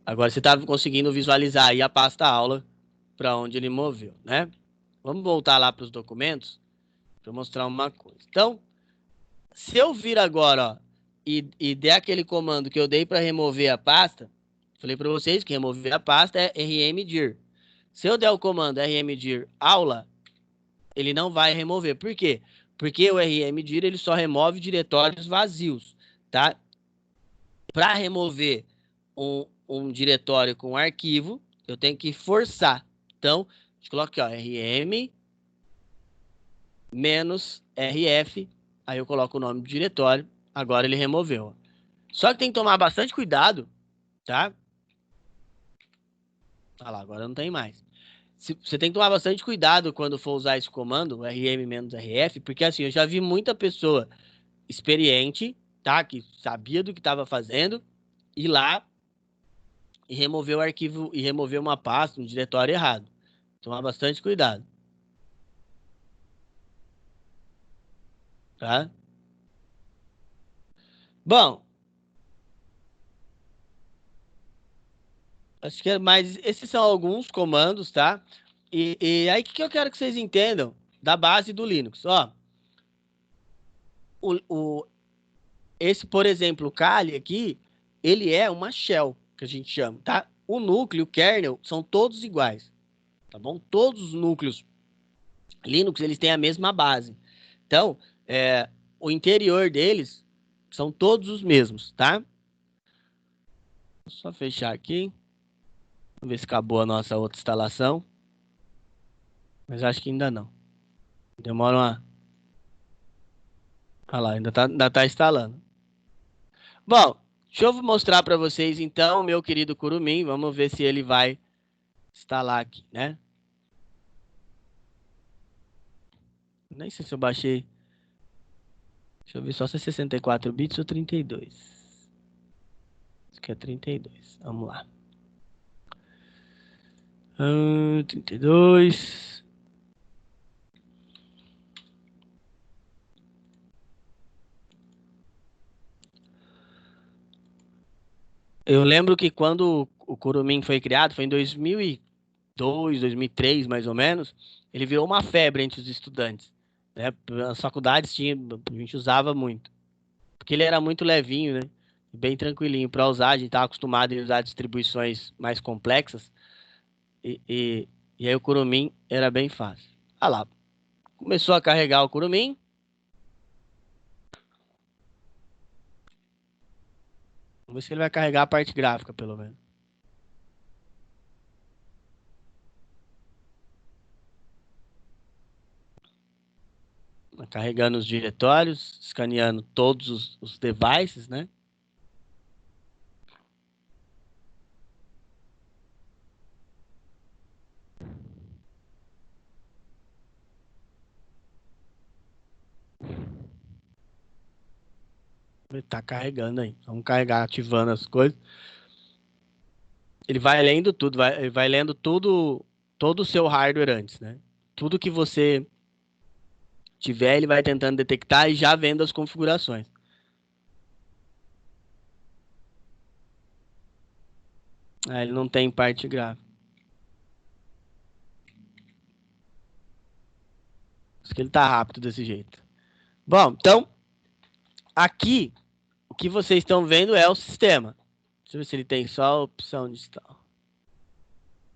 Agora você tá conseguindo visualizar aí a pasta aula para onde ele moveu, né? Vamos voltar lá para os documentos para mostrar uma coisa. Então, se eu vir agora, ó, e der aquele comando que eu dei para remover a pasta, falei para vocês que remover a pasta é rmdir. Se eu der o comando rmdir aula, ele não vai remover. Por quê? Porque o rmdir ele só remove diretórios vazios, tá? Para remover um diretório com arquivo, eu tenho que forçar. Então, a gente coloca aqui, ó, rm menos rf, aí eu coloco o nome do diretório, agora ele removeu. Só que tem que tomar bastante cuidado, tá? Olha lá, agora não tem mais. Você tem que tomar bastante cuidado quando for usar esse comando, rm-rf, porque assim, eu já vi muita pessoa experiente, tá? Que sabia do que estava fazendo, ir lá e remover o arquivo, e remover uma pasta, um diretório errado. Tomar bastante cuidado, tá? Bom, acho que é mais. Esses são alguns comandos, tá? E aí, o que eu quero que vocês entendam da base do Linux? Ó, o, o, esse, por exemplo, o Kali aqui, ele é uma shell, que a gente chama, tá? O núcleo, o kernel, são todos iguais, tá bom? Todos os núcleos Linux, eles têm a mesma base. Então, o interior deles são todos os mesmos, tá? Vou só fechar aqui. Vamos ver se acabou a nossa outra instalação. Mas acho que ainda não. Demora uma... Olha lá, ainda tá instalando. Bom, deixa eu mostrar para vocês então, meu querido Curumim. Vamos ver se ele vai instalar aqui, né? Nem sei se eu baixei. Deixa eu ver só se é 64 bits ou 32. aqui é 32. Vamos lá. 32. Eu lembro que quando o Curumim foi criado, foi em 2002, 2003, mais ou menos, ele virou uma febre entre os estudantes, né? As faculdades a gente usava muito, porque ele era muito levinho, né? Bem tranquilinho para usar, a gente estava acostumado a usar distribuições mais complexas e, e, e aí o Curumim era bem fácil. Ah lá, começou a carregar o Curumim. Vamos ver se ele vai carregar a parte gráfica, pelo menos. Carregando os diretórios, escaneando todos os devices, né? Ele tá carregando aí. Vamos carregar, ativando as coisas. Ele vai lendo tudo, ele vai lendo tudo, todo o seu hardware antes, né? Tudo que você tiver, ele vai tentando detectar e já vendo as configurações. Ah, ele não tem parte gráfica. Por isso que ele tá rápido desse jeito. Bom, então, aqui, o que vocês estão vendo é o sistema. Deixa eu ver se ele tem só a opção de install.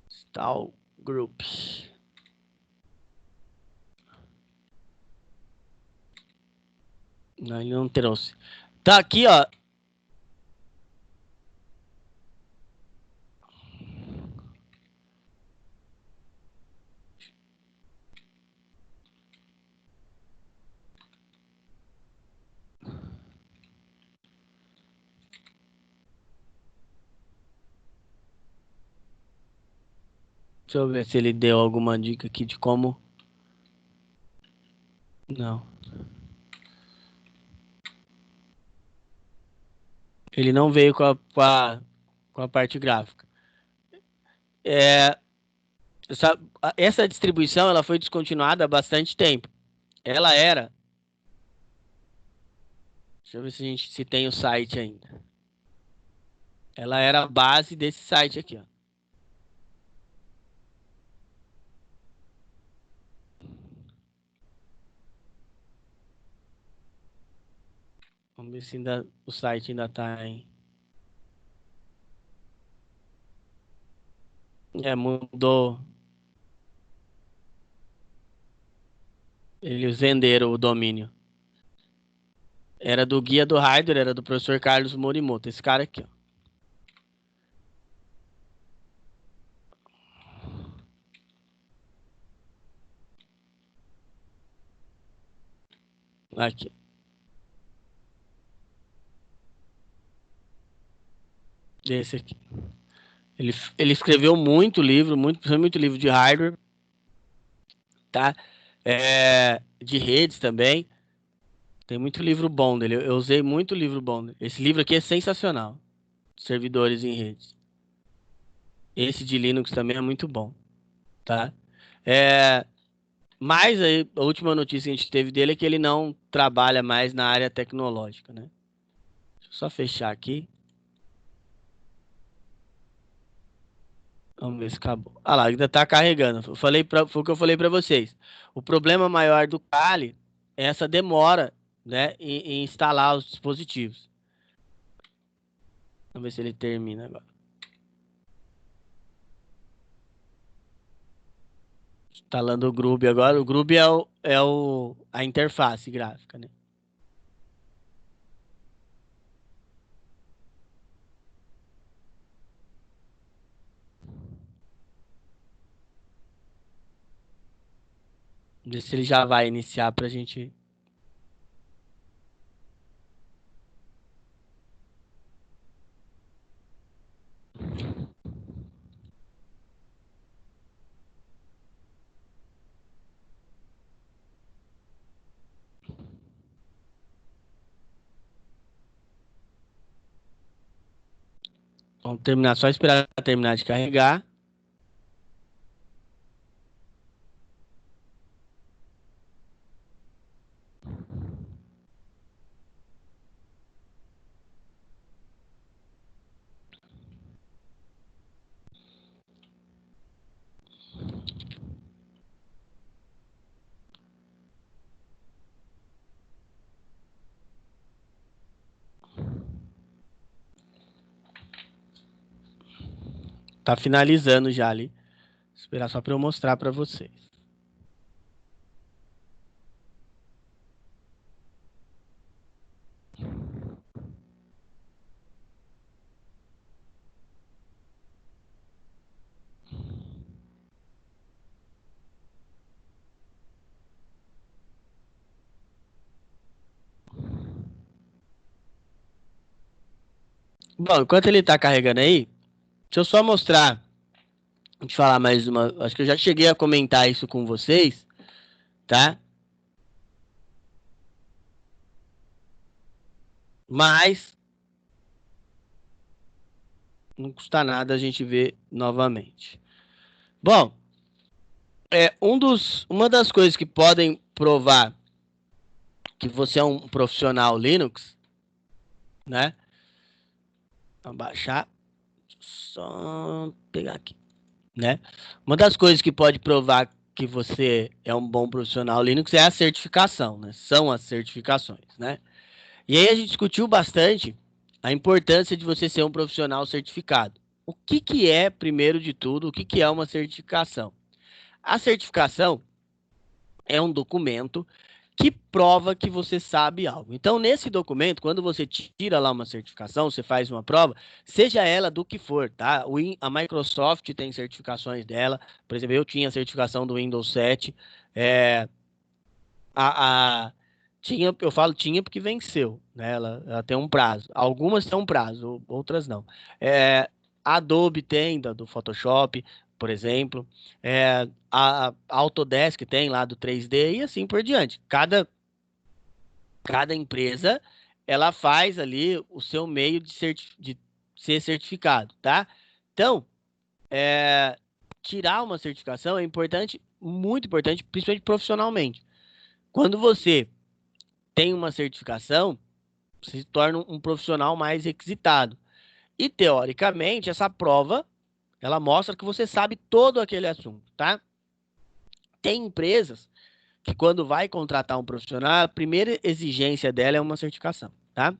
Install group. Não, ele não trouxe. Tá aqui, ó. Deixa eu ver se ele deu alguma dica aqui de como. Não. Ele não veio com a parte gráfica. É, essa distribuição ela foi descontinuada há bastante tempo. Ela era. Deixa eu ver se a gente se tem o site ainda. Ela era a base desse site aqui, ó. Vamos ver se ainda, o site ainda tá em. É, mudou. Eles venderam o domínio. Era do Guia do Hardware, era do professor Carlos Morimoto. Esse cara aqui, ó. Aqui. Esse aqui. Ele escreveu muito livro, muito livro de hardware, tá? De redes também. Tem muito livro bom dele. Eu usei muito livro bom dele. Esse livro aqui é sensacional. Servidores em redes. Esse de Linux também é muito bom, tá? É, mas aí, a última notícia que a gente teve dele é que ele não trabalha mais na área tecnológica, né? Deixa eu só fechar aqui. Vamos ver se acabou. Ah lá, ainda tá carregando. Foi o que eu falei para vocês. O problema maior do Kali é essa demora, né, em instalar os dispositivos. Vamos ver se ele termina agora. Instalando o Groove agora. O Groove a interface gráfica, né? Vamos ver se ele já vai iniciar pra gente. Vamos terminar, só esperar terminar de carregar. Tá finalizando já ali. Vou esperar só para eu mostrar para vocês. Bom, enquanto ele tá carregando aí, deixa eu só mostrar. Deixa eu falar mais uma. Acho que eu já cheguei a comentar isso com vocês, tá? Mas não custa nada a gente ver novamente. Bom, uma das coisas que podem provar que você é um profissional Linux, né? Vamos baixar, só pegar aqui, né? Uma das coisas que pode provar que você é um bom profissional Linux é a certificação, né? São as certificações, né? E aí a gente discutiu bastante a importância de você ser um profissional certificado. O que que é, primeiro de tudo, o que que é uma certificação? A certificação é um documento que prova que você sabe algo. Então, nesse documento, quando você tira lá uma certificação, você faz uma prova, seja ela do que for, tá? A Microsoft tem certificações dela, por exemplo, eu tinha a certificação do Windows 7, é, eu falo tinha porque venceu, né? Ela tem um prazo. Algumas têm um prazo, outras não. A Adobe tem, do Photoshop, por exemplo. A Autodesk tem lá do 3D e assim por diante. Cada empresa, ela faz ali o seu meio de ser certificado, tá? Então, tirar uma certificação é importante, muito importante, principalmente profissionalmente. Quando você tem uma certificação, você se torna um profissional mais requisitado. E, teoricamente, essa prova, ela mostra que você sabe todo aquele assunto, tá? Tem empresas que quando vai contratar um profissional, a primeira exigência dela é uma certificação, tá?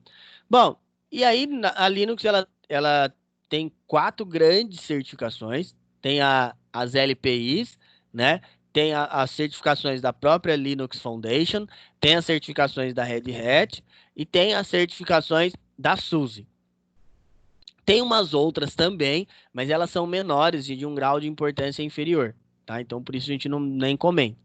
Bom, e aí a Linux, ela tem 4 grandes certificações. Tem as LPIs, né? Tem as certificações da própria Linux Foundation, tem as certificações da Red Hat e tem as certificações da SUSE. Tem umas outras também, mas elas são menores e de um grau de importância inferior, tá? Então, por isso a gente não nem comenta.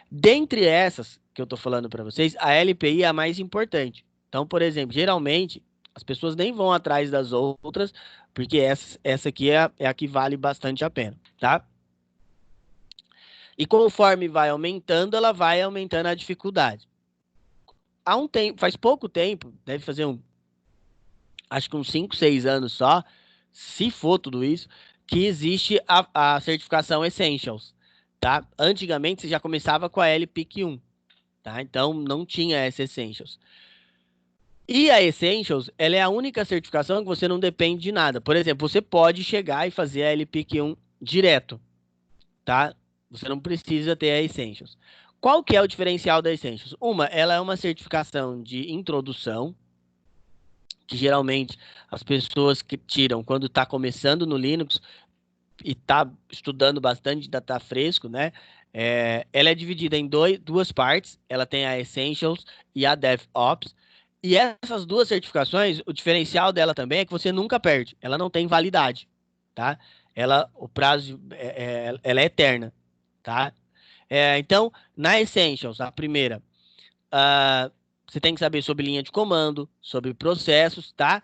Dentre essas que eu tô falando para vocês, a LPI é a mais importante. Então, por exemplo, geralmente as pessoas nem vão atrás das outras, porque essa aqui é a que vale bastante a pena, tá? E conforme vai aumentando, ela vai aumentando a dificuldade. Há um tempo, faz pouco tempo, deve fazer acho que uns 5, 6 anos só, se for tudo isso, que existe a certificação Essentials, tá? Antigamente você já começava com a LPIC 1, tá? Então não tinha essa Essentials. E a Essentials, ela é a única certificação que você não depende de nada. Por exemplo, você pode chegar e fazer a LPIC 1 direto, tá? Você não precisa ter a Essentials. Qual que é o diferencial da Essentials? Ela é uma certificação de introdução, que geralmente as pessoas que tiram quando está começando no Linux e está estudando bastante, ainda está fresco, né? Ela é dividida em duas partes. Ela tem a Essentials e a DevOps. E essas duas certificações, o diferencial dela também é que você nunca perde. Ela não tem validade, tá? O prazo, ela é eterna, tá? Então, na Essentials, a primeira, você tem que saber sobre linha de comando, sobre processos, tá?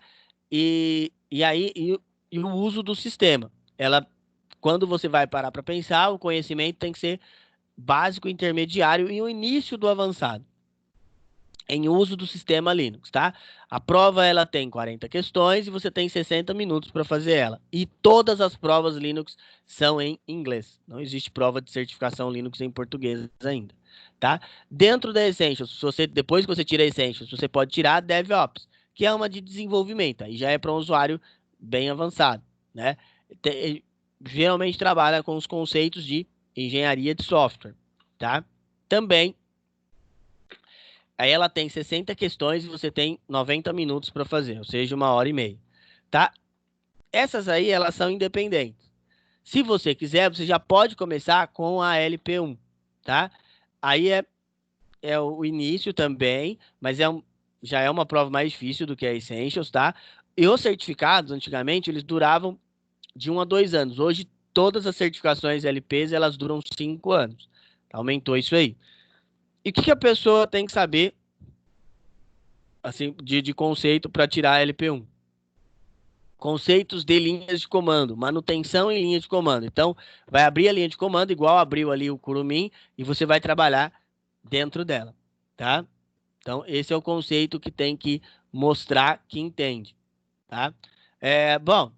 E o uso do sistema. Quando você vai parar para pensar, o conhecimento tem que ser básico, intermediário e o início do avançado. em uso do sistema Linux, tá? A prova ela tem 40 questões e você tem 60 minutos para fazer ela. E todas as provas Linux são em inglês. Não existe prova de certificação Linux em português ainda, tá? Dentro da Essentials, depois que você tira a Essentials, você pode tirar a DevOps, que é uma de desenvolvimento, aí já é para um usuário bem avançado, né? Geralmente trabalha com os conceitos de engenharia de software, tá? Também aí ela tem 60 questões e você tem 90 minutos para fazer, ou seja, 1h30, tá? Essas aí, elas são independentes. Se você quiser, você já pode começar com a LP1, tá? Aí é o início também, mas já é uma prova mais difícil do que a Essentials, tá? E os certificados, antigamente, eles duravam de 1 a 2 anos. Hoje, todas as certificações LPs, elas duram 5 anos. Aumentou isso aí. E o que a pessoa tem que saber assim, de conceito para tirar a LP1? Conceitos de linhas de comando, manutenção em linha de comando. Então, vai abrir a linha de comando, igual abriu ali o Kurumin, e você vai trabalhar dentro dela, tá? Então, esse é o conceito que tem que mostrar que entende, tá? Bom,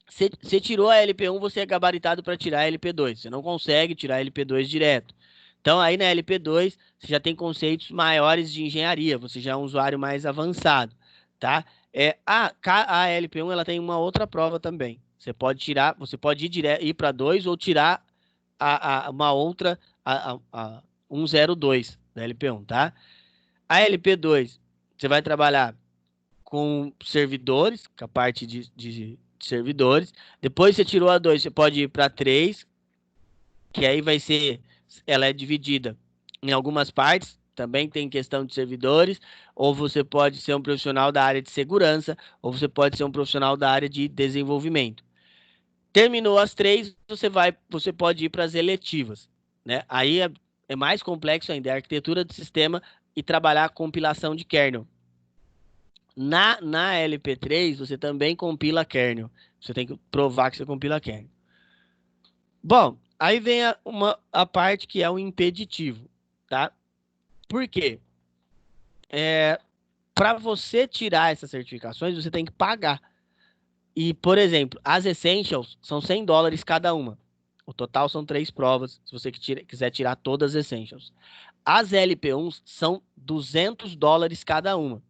você tirou a LP1, você é gabaritado para tirar a LP2. Você não consegue tirar a LP2 direto. Então, aí na LP2, você já tem conceitos maiores de engenharia, você já é um usuário mais avançado, tá? A LP1 ela tem uma outra prova também. Você pode ir para 2 ou tirar uma outra, a 102 da LP1, tá? A LP2, você vai trabalhar com servidores, com a parte de servidores. Depois você tirou a 2, você pode ir para 3, que aí ela é dividida em algumas partes, também tem questão de servidores, ou você pode ser um profissional da área de segurança, ou você pode ser um profissional da área de desenvolvimento. Terminou as 3, você pode ir para as eletivas, né? Aí é mais complexo ainda, é a arquitetura do sistema e trabalhar a compilação de kernel. Na LP3, você também compila kernel. Você tem que provar que você compila kernel. Bom, aí vem a parte que é o impeditivo, tá? Por quê? Para você tirar essas certificações, você tem que pagar. E, por exemplo, as Essentials são $100 cada uma. O total são 3 provas, se você quiser tirar todas as Essentials. As LP1s são $200 cada uma.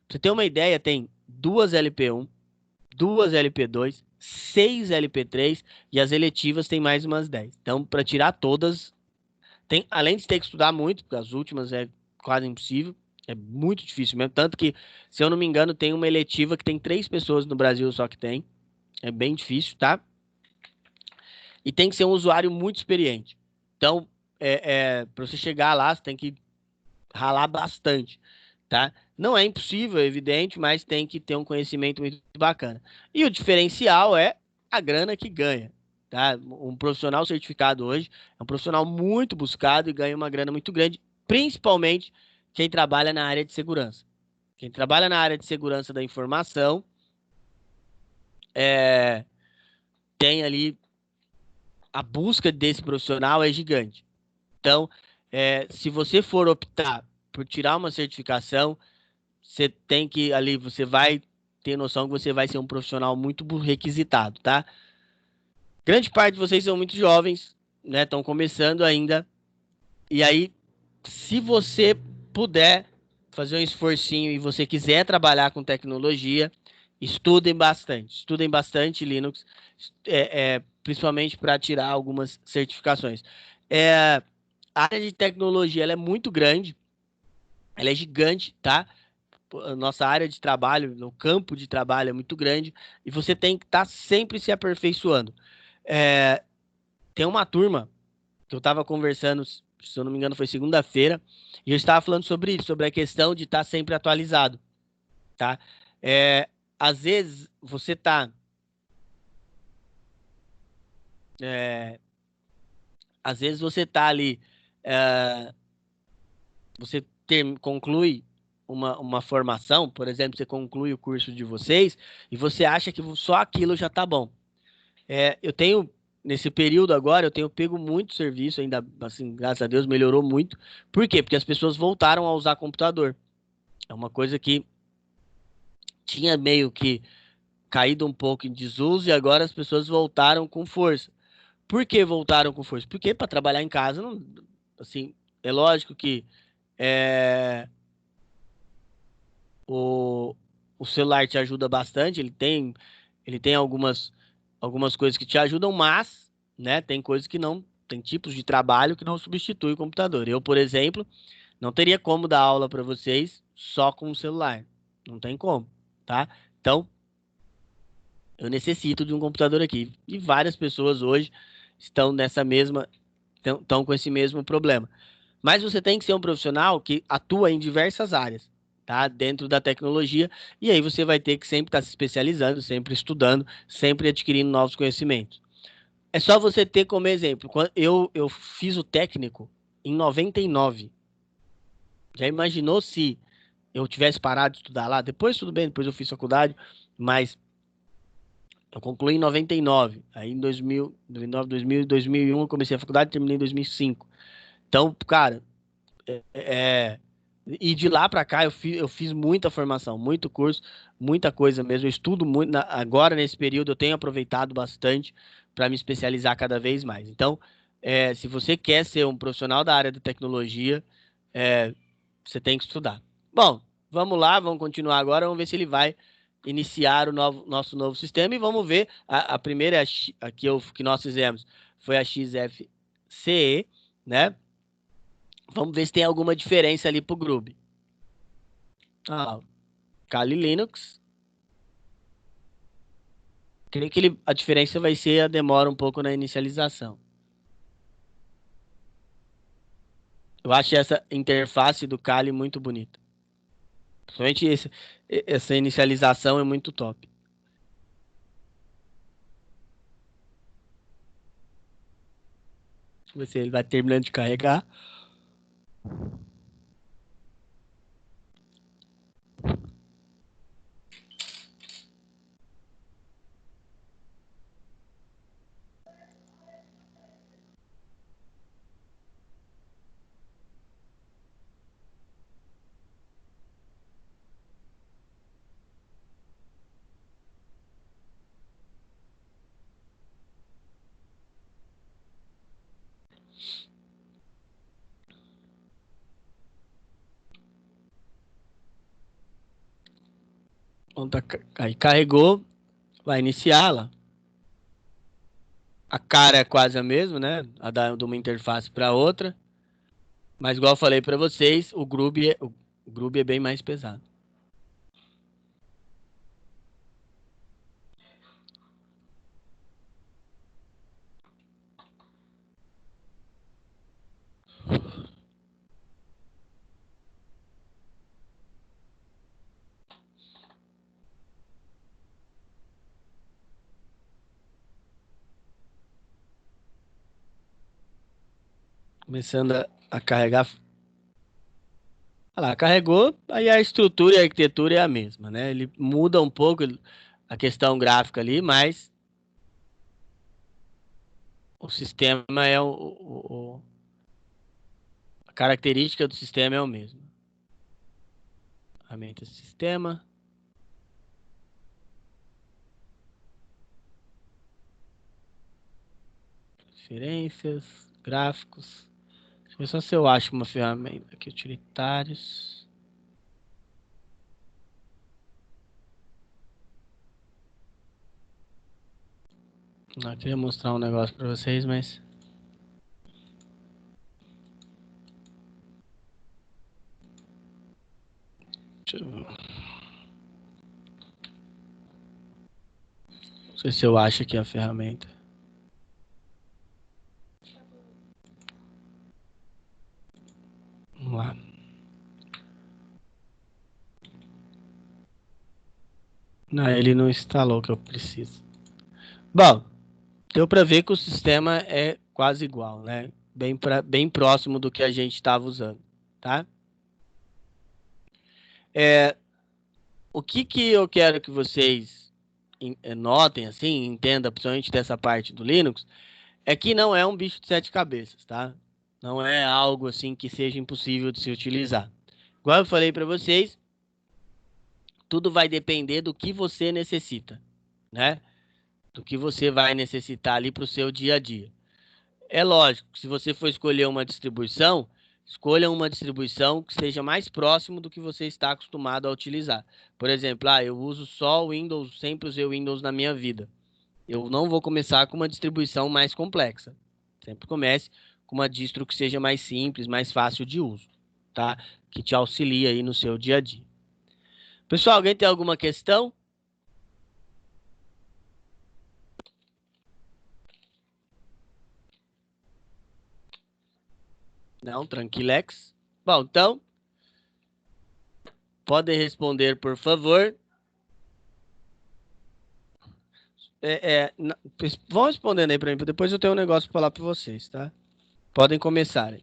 Pra você ter uma ideia, tem 2 LP1, 2 LP2, 6 LP3 e as eletivas tem mais umas 10. Então, para tirar todas, além de ter que estudar muito, porque as últimas é quase impossível, é muito difícil mesmo. Tanto que, se eu não me engano, tem uma eletiva que tem 3 pessoas no Brasil só que tem. É bem difícil, tá? E tem que ser um usuário muito experiente. Então, para você chegar lá, você tem que ralar bastante, tá? Não é impossível, é evidente, mas tem que ter um conhecimento muito bacana. E o diferencial é a grana que ganha, tá? Um profissional certificado hoje é um profissional muito buscado e ganha uma grana muito grande, principalmente quem trabalha na área de segurança. Quem trabalha na área de segurança da informação tem ali a busca desse profissional é gigante. Então, se você for optar por tirar uma certificação, você tem que ali, você vai ter noção que você vai ser um profissional muito requisitado, tá? Grande parte de vocês são muito jovens, né? Estão começando ainda. E aí, se você puder fazer um esforcinho e você quiser trabalhar com tecnologia, estudem bastante Linux, principalmente para tirar algumas certificações. A área de tecnologia ela é muito grande, ela é gigante, tá? A nossa área de trabalho, no campo de trabalho é muito grande e você tem que estar sempre se aperfeiçoando. Tem uma turma que eu estava conversando, se eu não me engano, foi segunda-feira, e eu estava falando sobre isso, sobre a questão de estar sempre atualizado, tá? Às vezes você tá. Às vezes você tá ali. é, Você conclui uma formação, por exemplo, você conclui o curso de vocês, e você acha que só aquilo já tá bom. Eu tenho nesse período agora, eu tenho pego muito serviço, ainda assim, graças a Deus, melhorou muito. Por quê? Porque as pessoas voltaram a usar computador. É uma coisa que tinha meio que caído um pouco em desuso e agora as pessoas voltaram com força. Por que voltaram com força? Porque para trabalhar em casa, não, assim, é lógico que é, o, o celular te ajuda bastante, ele tem algumas coisas que te ajudam, mas, né, tem coisas que não, tem tipos de trabalho que não substitui o computador. Eu, por exemplo, não teria como dar aula para vocês só com o celular. Não tem como, tá? Então, eu necessito de um computador aqui. E várias pessoas hoje estão nessa mesma, estão com esse mesmo problema. Mas você tem que ser um profissional que atua em diversas áreas, tá? Dentro da tecnologia. E aí você vai ter que sempre estar se especializando, sempre estudando, sempre adquirindo novos conhecimentos. É só você ter como exemplo. Quando eu fiz o técnico em 99. Já imaginou se eu tivesse parado de estudar lá? Depois, tudo bem, depois eu fiz faculdade, mas eu concluí em 99. Aí em 2000, 99, 2000, 2001 eu comecei a faculdade e terminei em 2005. Então, cara, é, e de lá para cá eu fiz muita formação, muito curso, muita coisa mesmo. Eu estudo muito. Agora, nesse período, eu tenho aproveitado bastante para me especializar cada vez mais. Então, se você quer ser um profissional da área da tecnologia, é, você tem que estudar. Bom, vamos lá, vamos continuar agora. Vamos ver se ele vai iniciar nosso novo sistema e vamos ver. A primeira que nós fizemos foi a XFCE, né? Vamos ver se tem alguma diferença ali pro Groove. Ah, Kali Linux. Creio que a diferença vai ser a demora um pouco na inicialização. Eu acho essa interface do Kali muito bonita. Principalmente essa inicialização é muito top. Deixa eu ver se ele vai terminando de carregar. Aí carregou, vai iniciá-la. A cara é quase a mesma, né? De uma interface para outra. Mas igual eu falei para vocês, o Groove é bem mais pesado. Começando a carregar. Olha lá, carregou, aí a estrutura e a arquitetura é a mesma, né? Ele muda um pouco a questão gráfica ali, mas o sistema a característica do sistema é o mesmo. Ferramenta sistema, referências, gráficos. Deixa eu ver só se eu acho uma ferramenta aqui, utilitários. Não, eu queria mostrar um negócio para vocês, mas deixa eu ver. Não sei se eu acho aqui a ferramenta. Vamos lá. Não, ele não instalou o que eu preciso. Bom, deu para ver que o sistema é quase igual, né? Bem próximo do que a gente estava usando, tá? O que eu quero que vocês notem, assim, entendam, principalmente dessa parte do Linux, é que não é um bicho de 7 cabeças, tá? Não é algo assim que seja impossível de se utilizar. Igual eu falei para vocês, tudo vai depender do que você necessita, né? Do que você vai necessitar ali para o seu dia a dia. É lógico, se você for escolher uma distribuição, escolha uma distribuição que seja mais próximo do que você está acostumado a utilizar. Por exemplo, eu uso só o Windows, sempre usei o Windows na minha vida. Eu não vou começar com uma distribuição mais complexa. Sempre comece com uma distro que seja mais simples, mais fácil de uso, tá? Que te auxilia aí no seu dia a dia. Pessoal, alguém tem alguma questão? Não, tranquilex. Bom, então, podem responder, por favor. Vão respondendo aí para mim, depois eu tenho um negócio para falar para vocês, tá? Podem começar.